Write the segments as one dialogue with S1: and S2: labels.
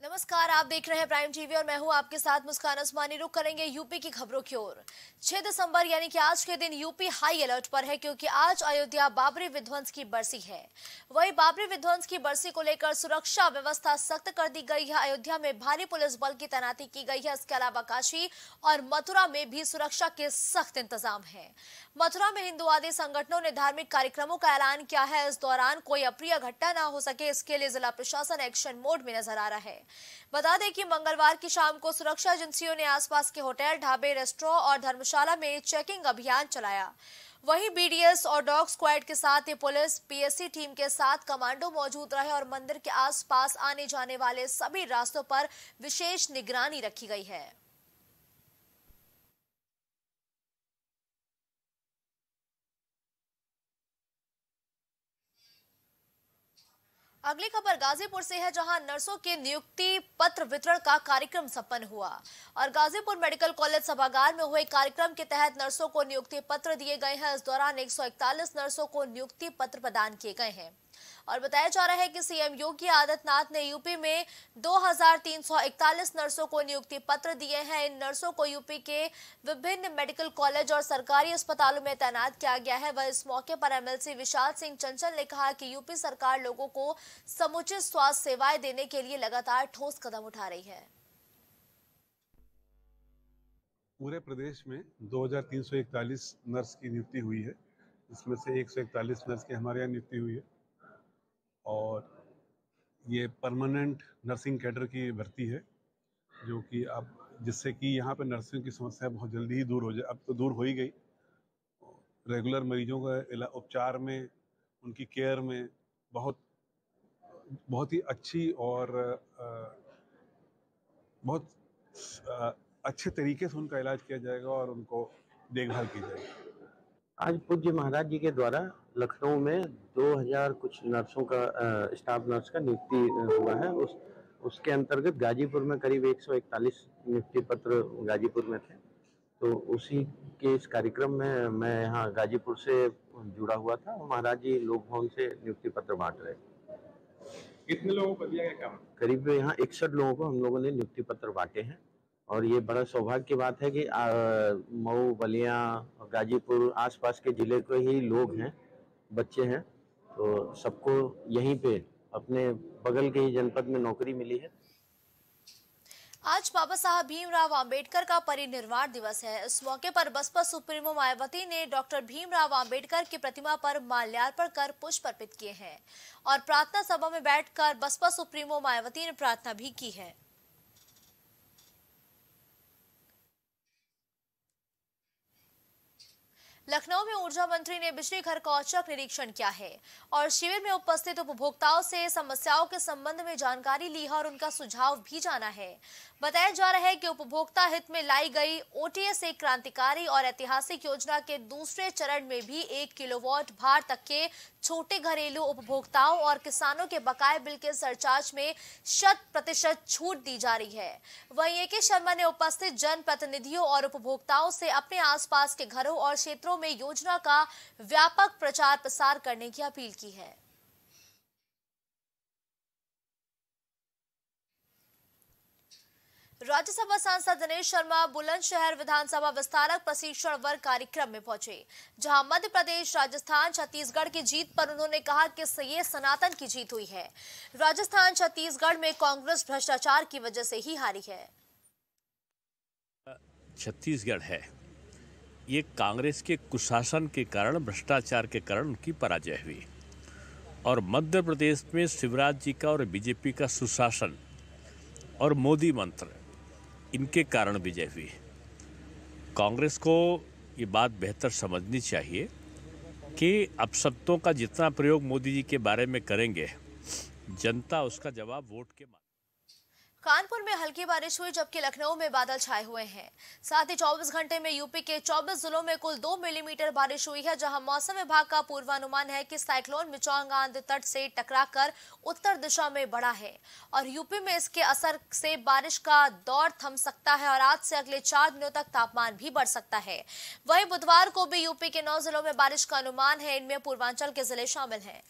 S1: नमस्कार, आप देख रहे हैं प्राइम टीवी और मैं हूं आपके साथ मुस्कान उस्मानी। रुक करेंगे यूपी की खबरों की ओर। 6 दिसंबर यानी कि आज के दिन यूपी हाई अलर्ट पर है क्योंकि आज अयोध्या बाबरी विध्वंस की बरसी है। वहीं बाबरी विध्वंस की बरसी को लेकर सुरक्षा व्यवस्था सख्त कर दी गई है। अयोध्या में भारी पुलिस बल की तैनाती की गई है। इसके अलावा काशी और मथुरा में भी सुरक्षा के सख्त इंतजाम है। मथुरा में हिंदुवादी संगठनों ने धार्मिक कार्यक्रमों का ऐलान किया है। इस दौरान कोई अप्रिय घटना न हो सके, इसके लिए जिला प्रशासन एक्शन मोड में नजर आ रहा है। बता दें कि मंगलवार की शाम को सुरक्षा एजेंसियों ने आसपास के होटल, ढाबे, रेस्टोरेंट और धर्मशाला में चेकिंग अभियान चलाया। वहीं बीडीएस और डॉग स्क्वाड के साथ ही पुलिस पीएससी टीम के साथ कमांडो मौजूद रहे और मंदिर के आसपास आने जाने वाले सभी रास्तों पर विशेष निगरानी रखी गई है। अगली खबर गाजीपुर से है, जहां नर्सों के नियुक्ति पत्र वितरण का कार्यक्रम संपन्न हुआ और गाजीपुर मेडिकल कॉलेज सभागार में हुए कार्यक्रम के तहत नर्सों को नियुक्ति पत्र दिए गए हैं। इस दौरान 141 नर्सों को नियुक्ति पत्र प्रदान किए गए हैं और बताया जा रहा है कि सीएम योगी आदित्यनाथ ने यूपी में 2341 नर्सों को नियुक्ति पत्र दिए हैं। इन नर्सों को यूपी के विभिन्न मेडिकल कॉलेज और सरकारी अस्पतालों में तैनात किया गया है। वह इस मौके पर एमएलसी विशाल सिंह चंचल ने कहा कि यूपी सरकार लोगों को समुचित स्वास्थ्य सेवाएं देने के लिए लगातार ठोस कदम उठा रही है।
S2: पूरे प्रदेश में 2341 नर्स की नियुक्ति हुई है। इसमें से 141 नर्स की हमारे यहाँ नियुक्ति हुई है और ये परमानेंट नर्सिंग कैडर की भर्ती है, जो कि अब जिससे कि यहाँ पे नर्सिंग की समस्या बहुत जल्दी ही दूर हो जाए। अब तो दूर हो ही गई। रेगुलर मरीजों का उपचार में, उनकी केयर में बहुत ही अच्छी और बहुत अच्छे तरीके से उनका इलाज किया जाएगा और उनको देखभाल की जाएगी।
S3: आज पूज्य महाराज जी के द्वारा लखनऊ में 2000 कुछ नर्सों का स्टाफ नर्स का नियुक्ति हुआ है। उसके अंतर्गत गाजीपुर में करीब 141 नियुक्ति पत्र गाजीपुर में थे। तो उसी के इस कार्यक्रम में मैं यहाँ गाजीपुर से जुड़ा हुआ था। महाराज जी लोक भवन से नियुक्ति पत्र बांट रहे।
S4: कितने लोगों को दिया गया काम?
S3: करीब यहाँ 61 लोगों को हम लोगों ने नियुक्ति पत्र बांटे हैं और ये बड़ा सौभाग्य की बात है कि मऊ, बलिया, गाजीपुर आसपास के जिले के ही लोग हैं, बच्चे हैं, तो सबको यहीं पे अपने बगल के ही जनपद में नौकरी मिली है।
S1: आज बाबा साहब भीमराव अंबेडकर का परिनिर्वाण दिवस है। इस मौके पर बसपा सुप्रीमो मायावती ने डॉक्टर भीमराव अंबेडकर की प्रतिमा पर माल्यार्पण कर पुष्प अर्पित किए हैं और प्रार्थना सभा में बैठकर बसपा सुप्रीमो मायावती ने प्रार्थना भी की है। लखनऊ में ऊर्जा मंत्री ने बिजली घर का औचक निरीक्षण किया है और शिविर में उपस्थित उपभोक्ताओं से समस्याओं के संबंध में जानकारी ली है और उनका सुझाव भी जाना है। बताया जा रहा है कि उपभोक्ता हित में लाई गई ओटीएस एक क्रांतिकारी और ऐतिहासिक योजना के दूसरे चरण में भी 1 किलोवाट भार तक के छोटे घरेलू उपभोक्ताओं और किसानों के बकाये बिल के सरचार्ज में 100% छूट दी जा रही है। वहीं ए के शर्मा ने उपस्थित जनप्रतिनिधियों और उपभोक्ताओं से अपने आसपास के घरों और क्षेत्रों में योजना का व्यापक प्रचार प्रसार करने की अपील की है। राज्यसभा सांसद दिनेश शर्मा बुलंदशहर विधानसभा विस्तारक प्रशिक्षण वर्ग कार्यक्रम में पहुंचे, जहां मध्य प्रदेश, राजस्थान, छत्तीसगढ़ की जीत पर उन्होंने कहा कि ये सनातन की जीत हुई है। राजस्थान, छत्तीसगढ़ में कांग्रेस भ्रष्टाचार की वजह से ही हारी है।
S5: छत्तीसगढ़ है, ये कांग्रेस के कुशासन के कारण, भ्रष्टाचार के कारण उनकी पराजय हुई और मध्य प्रदेश में शिवराज जी का और बीजेपी का सुशासन और मोदी मंत्र, इनके कारण विजय हुई। कांग्रेस को ये बात बेहतर समझनी चाहिए कि अपशब्दों का जितना प्रयोग मोदी जी के बारे में करेंगे, जनता उसका जवाब वोट के
S1: कानपुर में हल्की बारिश हुई, जबकि लखनऊ में बादल छाए हुए हैं। साथ ही 24 घंटे में यूपी के 24 जिलों में कुल 2 मिलीमीटर बारिश हुई है, जहां मौसम विभाग का पूर्वानुमान है कि साइक्लोन मिचौंग आंध्र तट से टकराकर उत्तर दिशा में बढ़ा है और यूपी में इसके असर से बारिश का दौर थम सकता है और आज से अगले 4 दिनों तक तापमान भी बढ़ सकता है। वहीं बुधवार को भी यूपी के 9 जिलों में बारिश का अनुमान है, इनमें पूर्वांचल के जिले शामिल हैं।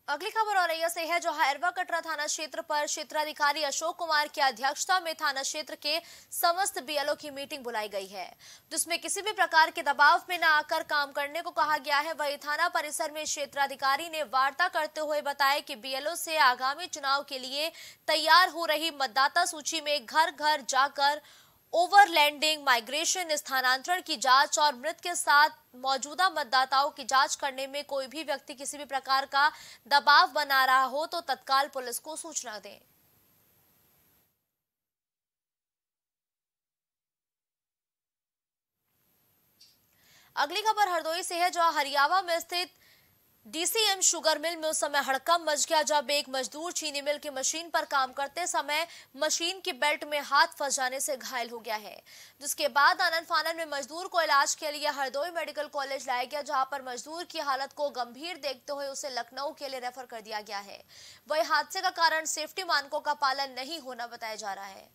S1: अगली खबर औरैया से है, जहां एरवा कटरा थाना क्षेत्र पर क्षेत्राधिकारी अशोक कुमार की अध्यक्षता में थाना क्षेत्र के समस्त बीएलओ की मीटिंग बुलाई गई है, जिसमें किसी भी प्रकार के दबाव में न आकर काम करने को कहा गया है। वहीं थाना परिसर में क्षेत्राधिकारी ने वार्ता करते हुए बताया कि बीएलओ से आगामी चुनाव के लिए तैयार हो रही मतदाता सूची में घर घर जाकर ओवरलैंडिंग, माइग्रेशन, स्थानांतरण की जांच और मृत के साथ मौजूदा मतदाताओं की जांच करने में कोई भी व्यक्ति किसी भी प्रकार का दबाव बना रहा हो तो तत्काल पुलिस को सूचना दें। अगली खबर हरदोई से है, जहां हरियावा में स्थित डीसीएम शुगर मिल में उस समय हड़कंप मच गया जब एक मजदूर चीनी मिल की मशीन पर काम करते समय मशीन की बेल्ट में हाथ फंस जाने से घायल हो गया है, जिसके बाद आनन फानन में मजदूर को इलाज के लिए हरदोई मेडिकल कॉलेज लाया गया, जहां पर मजदूर की हालत को गंभीर देखते हुए उसे लखनऊ के लिए रेफर कर दिया गया है। वही हादसे का कारण सेफ्टी मानकों का पालन नहीं होना बताया जा रहा है।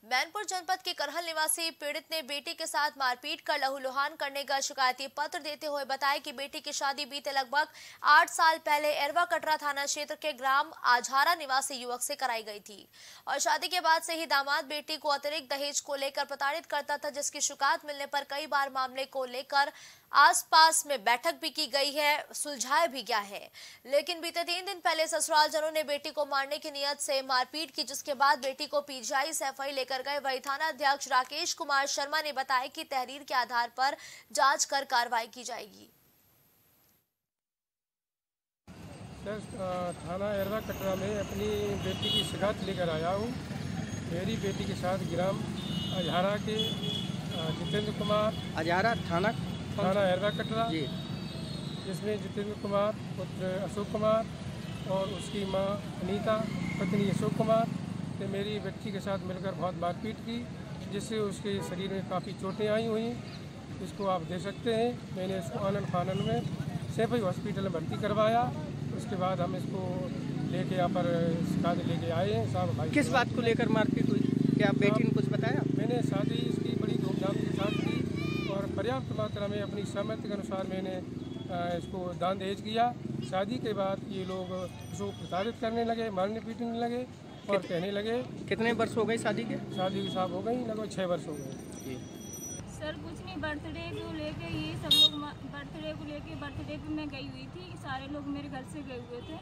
S1: मैनपुर जनपद के करहल निवासी पीड़ित ने बेटी के साथ मारपीट कर लहूलुहान करने का शिकायती पत्र देते हुए बताया कि बेटी की शादी बीते लगभग 8 साल पहले एरवा कटरा थाना क्षेत्र के ग्राम आझारा निवासी युवक से कराई गई थी और शादी के बाद से ही दामाद बेटी को अतिरिक्त दहेज को लेकर प्रताड़ित करता था, जिसकी शिकायत मिलने पर कई बार मामले को लेकर आसपास में बैठक भी की गई है, सुलझाया भी गया है। लेकिन बीते 3 दिन पहले ससुराल जनों ने बेटी को मारने की नियत से मारपीट की, जिसके बाद बेटी को पीजीआई से एफआई लेकर गए। वही थाना अध्यक्ष राकेश कुमार शर्मा ने बताया कि तहरीर के आधार पर जांच कर कार्रवाई की जाएगी।
S6: थाना एरवा कटरा में अपनी बेटी की शिकायत लेकर आया हूँ। मेरी बेटी के साथ ग्राम अजहारा के जितेंद्र कुमार,
S7: अजहारा थाना
S6: एरवा कटरा
S7: जी,
S6: जिसमें जितेंद्र कुमार पुत्र अशोक कुमार और उसकी मां अनीता पत्नी अशोक कुमार ने मेरी बच्ची के साथ मिलकर बहुत मारपीट की, जिससे उसके शरीर में काफ़ी चोटें आई हुई। इसको आप देख सकते हैं। मैंने इसको आनन फानन में सैफई हॉस्पिटल में भर्ती करवाया। उसके बाद हम इसको लेके यहाँ पर शिकायत लेके आए हैं। साहब भाई
S7: किस बात को लेकर मारपीट हुई, क्या बेटी ने कुछ बताया?
S6: मैंने शादी इसकी बड़ी धूमधाम के साथ की और पर्याप्त मात्रा में अपनी सहमति के अनुसार मैंने इसको दान दहेज किया। शादी के बाद ये लोग इसको प्रताड़ित करने लगे, मारने पीटने लगे और कहने लगे।
S7: कितने वर्ष हो गए शादी के?
S6: शादी की साहब हो गई लगभग 6 वर्ष हो गए।
S8: सर कुछ नहीं, बर्थडे को लेके ये सब लोग बर्थडे पे मैं गई हुई थी। सारे लोग मेरे घर से गए हुए थे,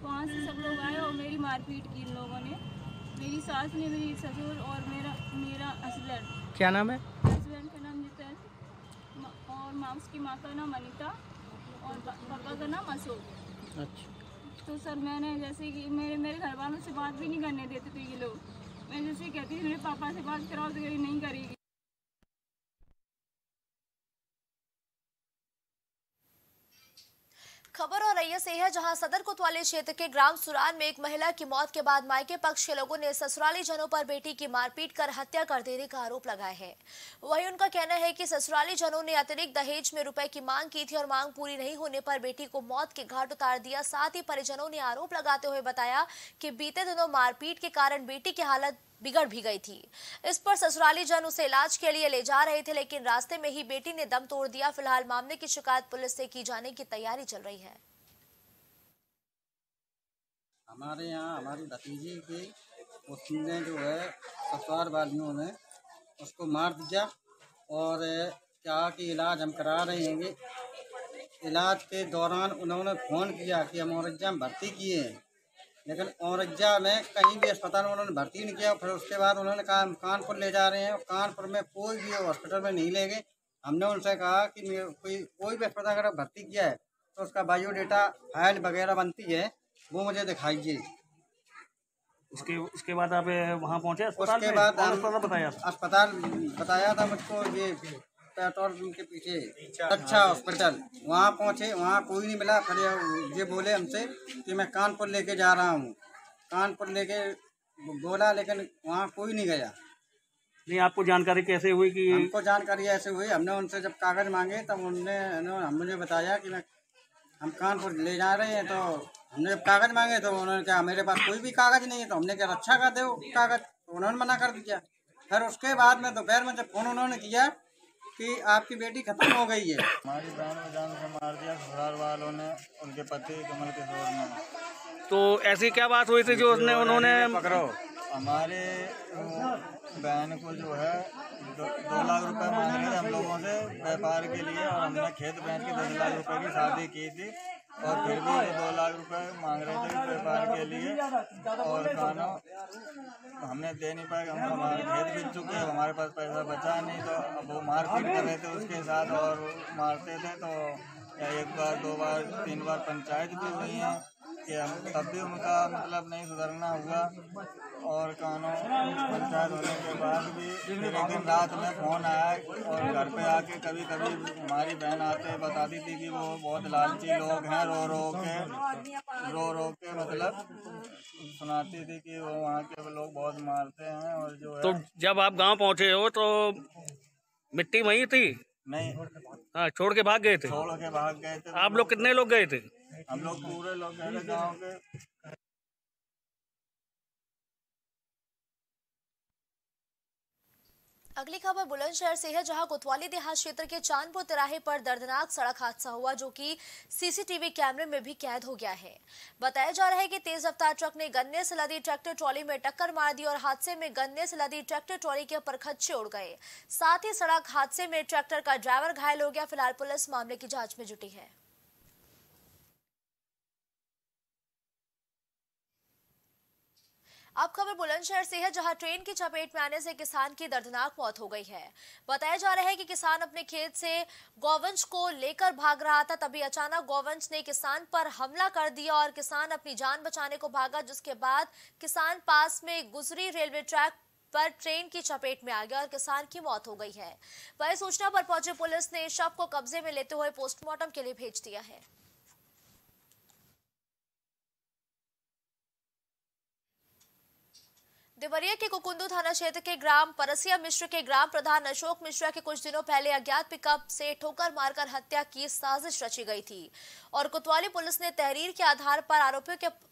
S8: वहाँ से सब लोग आए और मेरी मारपीट की इन लोगों ने। मेरी सास ने, मेरी ससुर और मेरा हस्बैंड।
S7: क्या नाम है?
S8: हस्बैंड का नाम जितेंद्र और उसकी माँ का नाम अनीता और पापा का नाम अशोक।
S7: अच्छा।
S8: तो सर मैंने जैसे कि मेरे घर वालों से बात भी नहीं करने देते थे ये लोग। मैं जैसे कहती थी मेरे पापा से बात कराओ तो ये नहीं करेगी।
S1: खबर औरैया से है, जहां सदर कोतवाली क्षेत्र के ग्राम सुरान में एक महिला की मौत के बाद मायके पक्ष के लोगों ने ससुराली जनों पर बेटी की मारपीट कर हत्या कर देने का आरोप लगाया है। वहीं उनका कहना है कि ससुराली जनों ने अतिरिक्त दहेज में रुपए की मांग की थी और मांग पूरी नहीं होने पर बेटी को मौत के घाट उतार दिया। साथ ही परिजनों ने आरोप लगाते हुए बताया कि बीते दिनों मारपीट के कारण बेटी की हालत बिगड़ भी गई थी। इस पर ससुराली जन उसे इलाज के लिए ले जा रहे थे, लेकिन रास्ते में ही बेटी ने दम तोड़ दिया। फिलहाल मामले की शिकायत पुलिस से की जाने की तैयारी चल रही है।
S9: हमारे यहाँ हमारी भतीजी की उसने जो है ससुराल वालियों ने उसको मार दिया और क्या कि इलाज हम करा रहे हैं। इलाज के दौरान उन्होंने फ़ोन किया कि हम औरैया में भर्ती किए हैं, लेकिन औरैया में कहीं भी अस्पताल में उन्होंने भर्ती नहीं किया। फिर उसके बाद उन्होंने कहा हम कानपुर ले जा रहे हैं और कानपुर में कोई भी हॉस्पिटल में नहीं ले गए। हमने उनसे कहा कि कोई भी अस्पताल अगर भर्ती किया है तो उसका बायोडेटा फाइल वगैरह बनती है, वो मुझे दिखाइए।
S10: उसके बाद आप वहाँ पहुँचे अस्पताल?
S9: उसके बाद
S10: अस्पताल
S9: बताया था मुझको, ये पेट्रोल के पीछे अच्छा हॉस्पिटल, वहाँ पहुँचे, वहाँ कोई नहीं मिला। फिर ये बोले हमसे कि मैं कानपुर लेके जा रहा हूँ। कानपुर लेके बोला, लेकिन वहाँ कोई नहीं गया।
S10: नहीं, आपको जानकारी कैसे हुई? कि
S9: हमको जानकारी ऐसे हुई, हमने उनसे जब कागज मांगे तब उन्होंने मुझे बताया कि हम कानपुर ले जा रहे हैं। तो हमने जब कागज मांगे तो उन्होंने कहा मेरे पास कोई भी कागज नहीं है। तो हमने कहा अच्छा कर दो कागज, तो उन्होंने मना कर दिया। फिर उसके बाद में दोपहर में जब फ़ोन उन्होंने किया कि आपकी बेटी खत्म हो गई है।
S11: हमारी बहन को जान से मार दिया ससुराल वालों ने, उनके पति कमल किशोर ने।
S10: तो ऐसी क्या बात हुई थी जो उन्होंने
S11: पकड़ो? हमारे बहन को जो है 2 लाख रुपए मांग रहे थे हम लोगों से व्यापार के लिए, और हमने खेत बेच के 10 लाख रुपए की शादी की थी, और फिर भी वो 2 लाख रुपए मांग रहे थे व्यापार के लिए, और खाना हमने दे नहीं पाए। हम हमारे खेत बेच चुके हैं, हमारे पास पैसा बचा नहीं, तो अब वो मारपीट कर रहे थे उसके साथ, और मारते थे। तो 1 बार 2 बार 3 बार पंचायत भी हुई है कि हम तब भी उनका मतलब नहीं सुधरना हुआ, और कानून पंचायत होने के बाद भी फिर एक दिन रात में फ़ोन आया, और घर पे आके कभी कभी हमारी बहन आते बताती थी कि वो बहुत लालची लोग हैं, रो रो के मतलब सुनाती थी कि वो वहाँ के लोग बहुत मारते हैं। और जो है,
S10: तो जब आप गांव पहुंचे हो तो मिट्टी वहीं थी?
S11: नहीं,
S10: हाँ, छोड़ के भाग गए थे?
S11: छोड़ के भाग गए थे।
S10: आप लोग कितने लोग गए थे?
S11: हम लोग पूरे लोग गए थे गाँव के।
S1: अगली खबर बुलंदशहर से है, जहां कोतवाली देहात क्षेत्र के चांदपुर तिराहे पर दर्दनाक सड़क हादसा हुआ, जो कि सीसीटीवी कैमरे में भी कैद हो गया है। बताया जा रहा है कि तेज रफ्तार ट्रक ने गन्ने से लदी ट्रैक्टर ट्रॉली में टक्कर मार दी और हादसे में गन्ने से लदी ट्रैक्टर ट्रॉली के परखच्चे उड़ गए। साथ ही सड़क हादसे में ट्रैक्टर का ड्राइवर घायल हो गया। फिलहाल पुलिस मामले की जाँच में जुटी है। अब खबर बुलंदशहर से है, जहां ट्रेन की चपेट में आने से किसान की दर्दनाक मौत हो गई है। बताया जा रहा है कि किसान अपने खेत से गौवंश को लेकर भाग रहा था, तभी अचानक गौवंश ने किसान पर हमला कर दिया और किसान अपनी जान बचाने को भागा, जिसके बाद किसान पास में गुजरी रेलवे ट्रैक पर ट्रेन की चपेट में आ गया और किसान की मौत हो गई है। वहीं सूचना पर पहुंची पुलिस ने शव को कब्जे में लेते हुए पोस्टमार्टम के लिए भेज दिया है। देवरिया के कुकुंदू थाना क्षेत्र के ग्राम परसिया मिश्र के ग्राम प्रधान अशोक मिश्रा के कुछ दिनों पहले अज्ञात पिकअप से ठोकर मारकर हत्या की साजिश रची गई थी और कोतवाली पुलिस ने तहरीर के आधार पर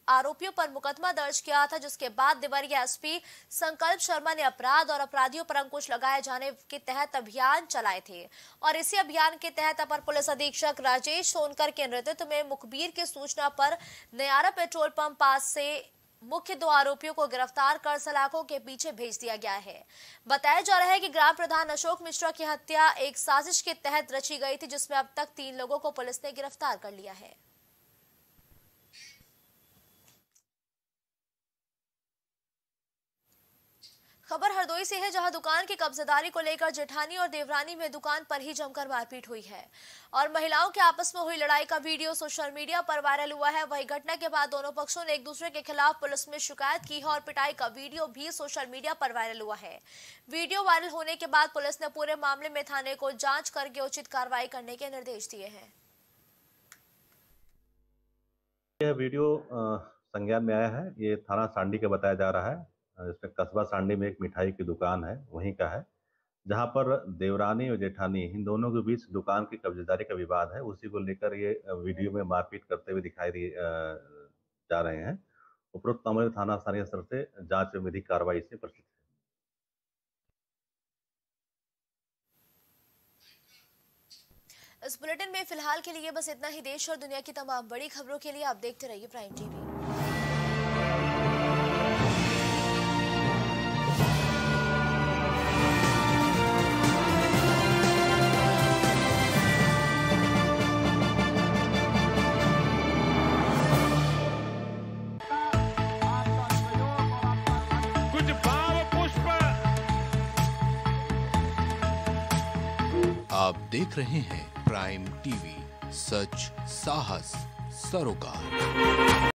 S1: आरोपियों पर मुकदमा दर्ज किया था, जिसके बाद देवरिया एसपी संकल्प शर्मा ने अपराध और अपराधियों पर अंकुश लगाए जाने के तहत अभियान चलाए थे और इसी अभियान के तहत अपर पुलिस अधीक्षक राजेश सोनकर के नेतृत्व में मुखबिर की सूचना पर नयारा पेट्रोल पंप पास से मुख्य 2 आरोपियों को गिरफ्तार कर सलाखों के पीछे भेज दिया गया है। बताया जा रहा है कि ग्राम प्रधान अशोक मिश्रा की हत्या एक साजिश के तहत रची गई थी, जिसमें अब तक 3 लोगों को पुलिस ने गिरफ्तार कर लिया है। खबर हरदोई से है, जहां दुकान की कब्जादारी को लेकर जेठानी और देवरानी में दुकान पर ही जमकर मारपीट हुई है और महिलाओं के आपस में हुई लड़ाई का वीडियो सोशल मीडिया पर वायरल हुआ है। वहीं घटना के बाद दोनों पक्षों ने एक दूसरे के खिलाफ पुलिस में शिकायत की है और पिटाई का वीडियो भी सोशल मीडिया पर वायरल हुआ है। वीडियो वायरल होने के बाद पुलिस ने पूरे मामले में थाने को जांच करके उचित कार्रवाई करने के निर्देश दिए हैं।
S12: यह वीडियो संज्ञान में आया है, ये थाना सांडी का बताया जा रहा है। इसमें कस्बा सांडी में एक मिठाई की दुकान है, वहीं का है, जहां पर देवरानी और जेठानी इन दोनों के बीच दुकान की कब्जेदारी का विवाद है। उसी को लेकर ये वीडियो में मारपीट करते हुए दिखाई जा रहे हैं। उपरोक्त मामले थाना स्थानीय स्तर से जांच में विधिक कार्रवाई से प्रस्तुत है।
S1: इस बुलेटिन में फिलहाल के लिए बस इतना ही। देश और दुनिया की तमाम बड़ी खबरों के लिए आप देखते रहिए प्राइम टीवी।
S13: आप देख रहे हैं प्राइम टीवी, सच साहस सरोकार।